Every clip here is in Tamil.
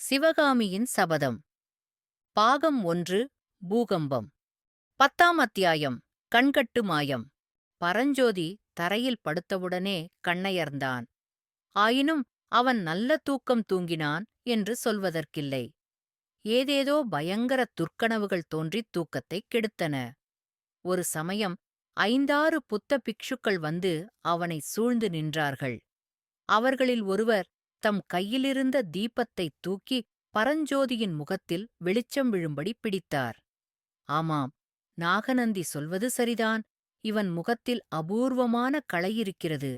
சிவகாமியின் சபதம். பாகம் 1. பூகம்பம். 10ஆம் அத்தியாயம். கண்கட்டு மாயம். பரஞ்சோதி தரையில் படுத்தவுடனே கண்ணயர்ந்தான். ஆயினும் அவன் நல்ல தூக்கம் தூங்கினான் என்று சொல்வதற்கில்லை. ஏதேதோ பயங்கர துர்க்கனவுகள் தோன்றித் தூக்கத்தைக் கெடுத்தன. ஒரு சமயம் 5-6 புத்த பிக்ஷுக்கள் வந்து அவனை சூழ்ந்து நின்றார்கள். அவர்களில் ஒருவர் தம் கையிலிருந்த தீபத்தைத் தூக்கி பரஞ்சோதியின் முகத்தில் வெளிச்சம் விழும்படி பிடித்தார். ஆமாம், நாகநந்தி சொல்வது சரிதான். இவன் முகத்தில் அபூர்வமான களையிருக்கிறது.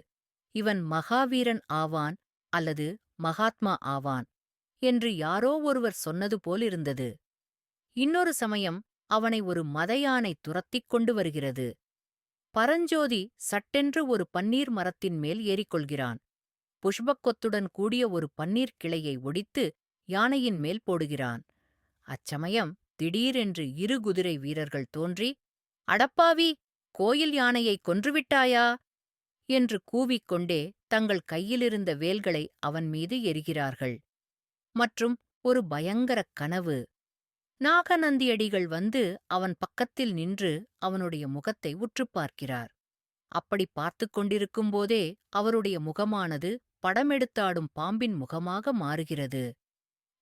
இவன் மகாவீரன் ஆவான் அல்லது மகாத்மா ஆவான் என்று யாரோ ஒருவர் சொன்னது போலிருந்தது. இன்னொரு சமயம் அவனை ஒரு மதயானை துரத்திக் கொண்டு வருகிறது. பரஞ்சோதி சட்டென்று ஒரு பன்னீர் மரத்தின் மேல் ஏறிக்கொள்கிறான். புஷ்பக்கொத்துடன் கூடிய ஒரு பன்னீர் கிளையை ஒடித்து யானையின் மேல் போடுகிறான். அச்சமயம் திடீரென்று 2 குதிரை வீரர்கள் தோன்றி, "அடப்பாவி, கோயில் யானையைக் கொன்றுவிட்டாயா?" என்று கூவிக்கொண்டே தங்கள் கையிலிருந்த வேல்களை அவன் மீது எறிகிறார்கள். மற்றும் ஒரு பயங்கரக் கனவு. நாகநந்தியடிகள் வந்து அவன் பக்கத்தில் நின்று அவனுடைய முகத்தை உற்றுப் பார்க்கிறார். அப்படி பார்த்துக் கொண்டிருக்கும்போதே அவருடைய முகமானது படமெடுத்தாடும் பாம்பின் முகமாக மாறுகிறது.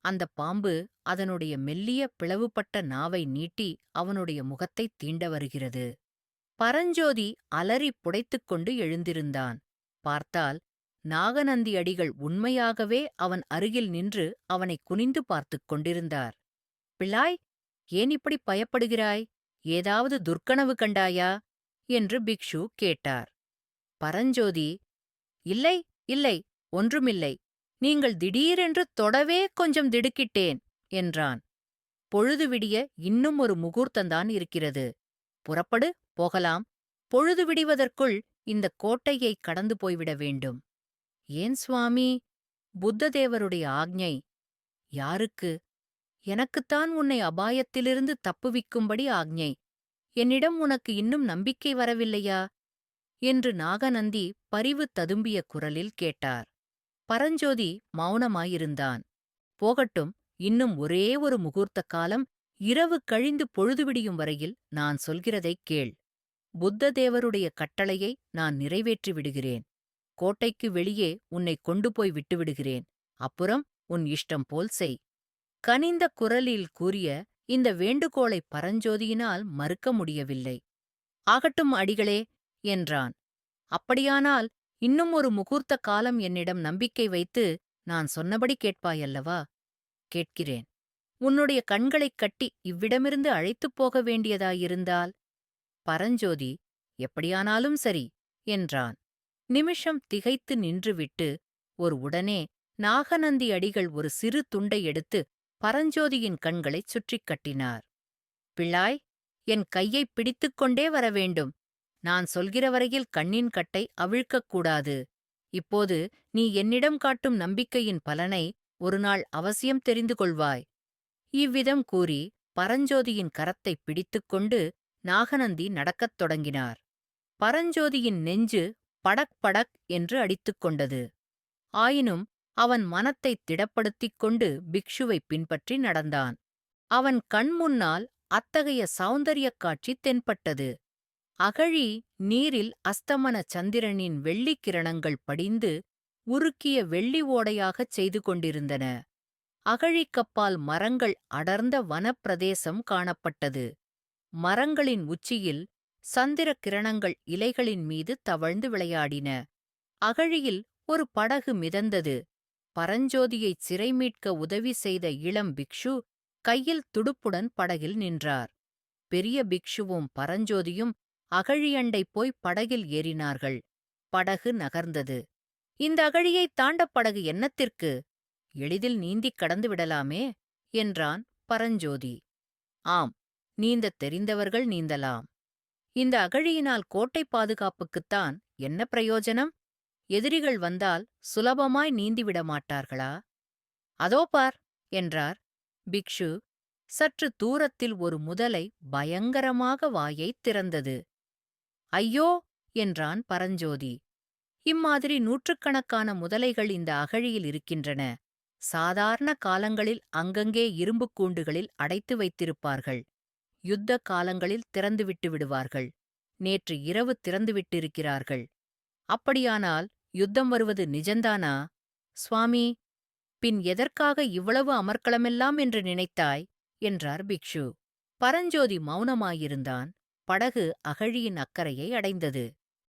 அந்தப் பாம்பு அதனுடைய மெல்லிய பிளவுபட்ட நாவை நீட்டி அவனுடைய முகத்தைத் தீண்ட வருகிறது. பரஞ்சோதி அலறிப் புடைத்துக் கொண்டு எழுந்திருந்தான். பார்த்தால் நாகநந்தியடிகள் உண்மையாகவே அவன் அருகில் நின்று அவனைக் குனிந்து பார்த்துக் கொண்டிருந்தார். "பிள்ளாய், ஏன் இப்படி பயப்படுகிறாய்? ஏதாவது துர்க்கனவு கண்டாயா?" என்று பிக்ஷு கேட்டார். பரஞ்சோதி, "இல்லை, இல்லை, ஒன்றுமில்லை. நீங்கள் திடீரென்று தொடவே கொஞ்சம் திடுக்கிட்டேன்" என்றான். "பொழுது விடிய இன்னும் ஒரு முகூர்த்தந்தான் இருக்கிறது. புறப்படு, போகலாம். பொழுது விடிவதற்குள் இந்தக் கோட்டையைக் கடந்து போய்விட வேண்டும்." "ஏன் சுவாமி?" "புத்ததேவருடைய ஆக்ஞை." "யாருக்கு?" "எனக்குத்தான் உன்னை அபாயத்திலிருந்து தப்புவிக்கும்படி ஆக்ஞை. என்னிடம் உனக்கு இன்னும் நம்பிக்கை வரவில்லையா?" என்று நாகநந்தி பரிவு ததும்பிய குரலில் கேட்டார். பரஞ்சோதி மௌனமாயிருந்தான். "போகட்டும், இன்னும் ஒரே ஒரு முகூர்த்த காலம். இரவு கழிந்து பொழுது விடியும் வரையில் நான் சொல்கிறதைக் கேள். புத்ததேவருடைய கட்டளையை நான் நிறைவேற்றி விடுகிறேன். கோட்டைக்கு வெளியே உன்னைக் கொண்டு போய் விட்டுவிடுகிறேன். அப்புறம் உன் இஷ்டம் போல் செய்." கனிந்த குரலில் கூறிய இந்த வேண்டுகோளை பரஞ்சோதியினால் மறுக்க முடியவில்லை. "ஆகட்டும் அடிகளே" என்றான். "அப்படியானால் இன்னும் ஒரு முகூர்த்த காலம் என்னிடம் நம்பிக்கை வைத்து நான் சொன்னபடி கேட்பாயல்லவா?" "கேட்கிறேன்." "உன்னுடைய கண்களைக் கட்டி இவ்விடமிருந்து அழைத்துப் போக வேண்டியதாயிருந்தால்?" பரஞ்சோதி, "எப்படியானாலும் சரி" என்றான். நிமிஷம் திகைத்து நின்றுவிட்டு உடனே நாகநந்தி அடிகள் ஒரு சிறு துண்டை எடுத்து பரஞ்சோதியின் கண்களைச் சுற்றிக் கட்டினார். "பிள்ளாய், என் கையைப் பிடித்துக் கொண்டே வர வேண்டும். நான் சொல்கிற வரையில் கண்ணின் கட்டை அவிழ்க்கக் கூடாது. இப்போது நீ என்னிடம் காட்டும் நம்பிக்கையின் பலனை ஒருநாள் அவசியம் தெரிந்து கொள்வாய்." இவ்விதம் கூறி பரஞ்சோதியின் கரத்தைப் பிடித்துக்கொண்டு நாகநந்தி நடக்கத் தொடங்கினார். பரஞ்சோதியின் நெஞ்சு படக் படக் என்று அடித்துக் கொண்டது. ஆயினும் அவன் மனத்தைத் திடப்படுத்திக் கொண்டு பிக்ஷுவைப் பின்பற்றி நடந்தான். அவன் கண் முன்னால் அத்தகைய சௌந்தரியக் காட்சி தென்பட்டது. அகழி நீரில் அஸ்தமன சந்திரனின் வெள்ளிக் கிரணங்கள் படிந்து உருக்கிய வெள்ளி ஓடையாகச் செய்து கொண்டிருந்தன. அகழிக்கப்பால் மரங்கள் அடர்ந்த வனப்பிரதேசம் காணப்பட்டது. மரங்களின் உச்சியில் சந்திர கிரணங்கள் இலைகளின் மீது தவழ்ந்து விளையாடின. அகழியில் ஒரு படகு மிதந்தது. பரஞ்சோதியைச் சிறை மீட்க உதவி செய்த இளம் பிக்ஷு கையில் துடுப்புடன் படகில் நின்றார். பெரிய பிக்ஷுவும் பரஞ்சோதியும் அகழியண்டை போய் படகில் ஏறினார்கள். படகு நகர்ந்தது. "இந்த அகழியைத் தாண்டப் படகு என்னத்திற்கு? எளிதில் நீந்திக் கடந்து விடலாமே" என்றான் பரஞ்சோதி. "ஆம், நீந்தத் தெரிந்தவர்கள் நீந்தலாம். இந்த அகழியினால் கோட்டை பாதுகாப்புக்குத்தான் என்ன பிரயோஜனம்? எதிரிகள் வந்தால் சுலபமாய் நீந்திவிட மாட்டார்களா?" "அதோ பார்" என்றார். பிக்ஷு சற்று தூரத்தில் ஒரு முதலை பயங்கரமாக வாயைத் திறந்தது. "ஐயோ!" என்றான் பரஞ்சோதி. "இம்மாதிரி நூற்றுக்கணக்கான முதலைகள் இந்த அகழியில் இருக்கின்றன. சாதாரண காலங்களில் அங்கங்கே இரும்புக் கூண்டுகளில் அடைத்து வைத்திருப்பார்கள். யுத்த காலங்களில் திறந்துவிட்டு விடுவார்கள். நேற்று இரவு திறந்துவிட்டிருக்கிறார்கள். அப்படியானால் யுத்தம் வருவது நிஜந்தானா? சுவாமி, பின் எதற்காக இவ்வளவு அமர்க்களமெல்லாம் என்று நினைத்தாய்? என்றார் பிக்ஷு. பரஞ்சோதி மௌனமாயிருந்தான். படகு அகழியின் அக்கரையை அடைந்தது.